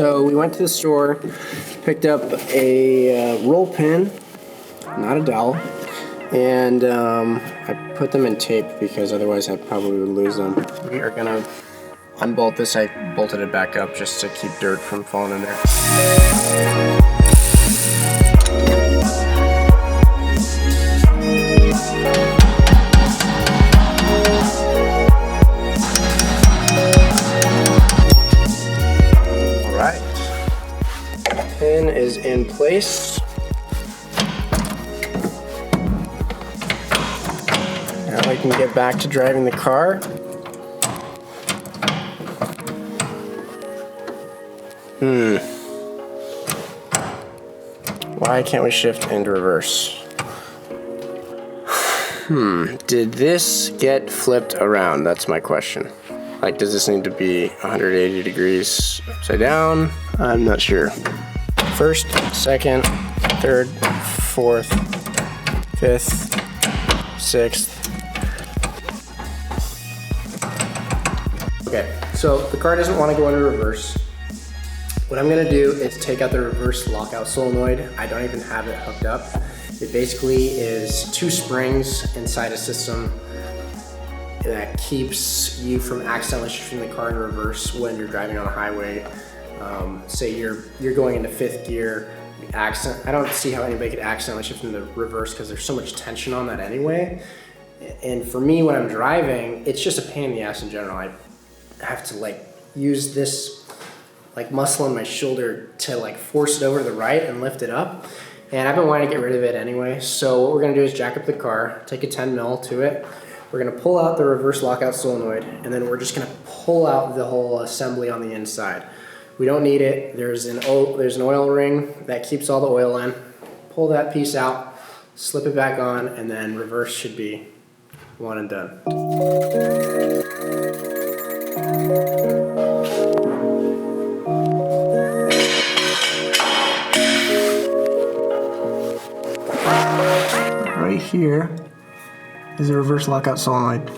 So we went to the store, picked up a roll pin, not a dowel, and I put them in tape because otherwise I probably would lose them. We are gonna unbolt this. I bolted it back up just to keep dirt from falling in there. Pin is in place. Now I can get back to driving the car. Why can't we shift into reverse? Did this get flipped around? That's my question. Like, does this need to be 180 degrees upside down? I'm not sure. First, second, third, fourth, fifth, sixth. Okay, so the car doesn't want to go into reverse. What I'm gonna do is take out the reverse lockout solenoid. I don't even have it hooked up. It basically is 2 springs inside a system that keeps you from accidentally shifting the car in reverse when you're driving on a highway. Say you're going into 5th gear, I don't see how anybody could accidentally shift into reverse because there's so much tension on that anyway. And for me, when I'm driving, it's just a pain in the ass in general. I have to like use this like muscle in my shoulder to like force it over to the right and lift it up. And I've been wanting to get rid of it anyway. So what we're gonna do is jack up the car, take a 10 mil to it. We're gonna pull out the reverse lockout solenoid, and then we're just gonna pull out the whole assembly on the inside. We don't need it. There's an oil ring that keeps all the oil in. Pull that piece out, slip it back on, and then reverse should be one and done. Right here is a reverse lockout solenoid.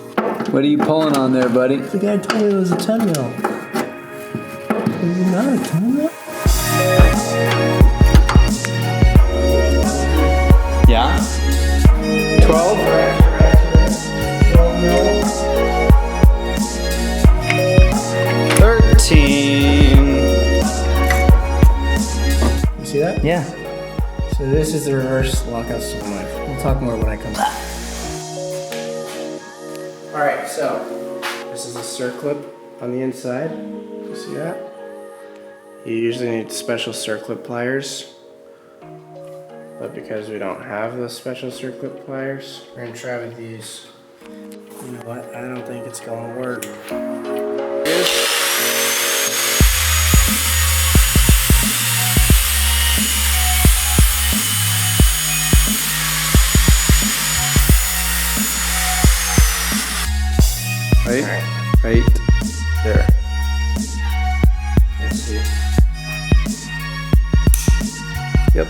What are you pulling on there, buddy? The guy told me it was a 10 mil. Is it not a 10 mil? Yeah? 12? 13. You see that? Yeah. So this is the reverse lockout solenoid. We'll talk more when I come back. Alright, so this is a circlip on the inside. You see that? You usually need special circlip pliers. But because we don't have those special circlip pliers, we're gonna try with these. You know what? I don't think it's gonna work. Right there. Let's see. Yep.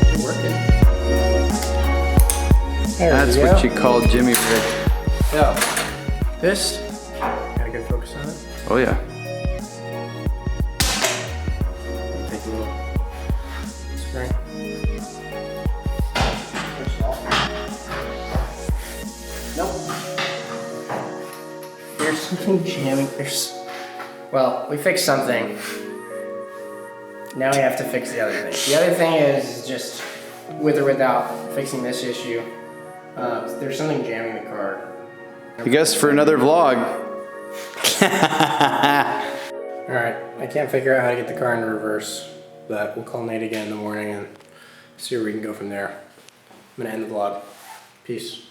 It's working. That's what you call Jimmy Rick. Yeah. This. Gotta get focus on it. Oh yeah. Take a little spring. Nope. There's something jamming. Well, we fixed something. Now we have to fix the other thing. The other thing is just with or without fixing this issue. There's something jamming the car. I guess for another vlog. Alright, I can't figure out how to get the car into reverse, but we'll call Nate again in the morning and see where we can go from there. I'm gonna end the vlog. Peace.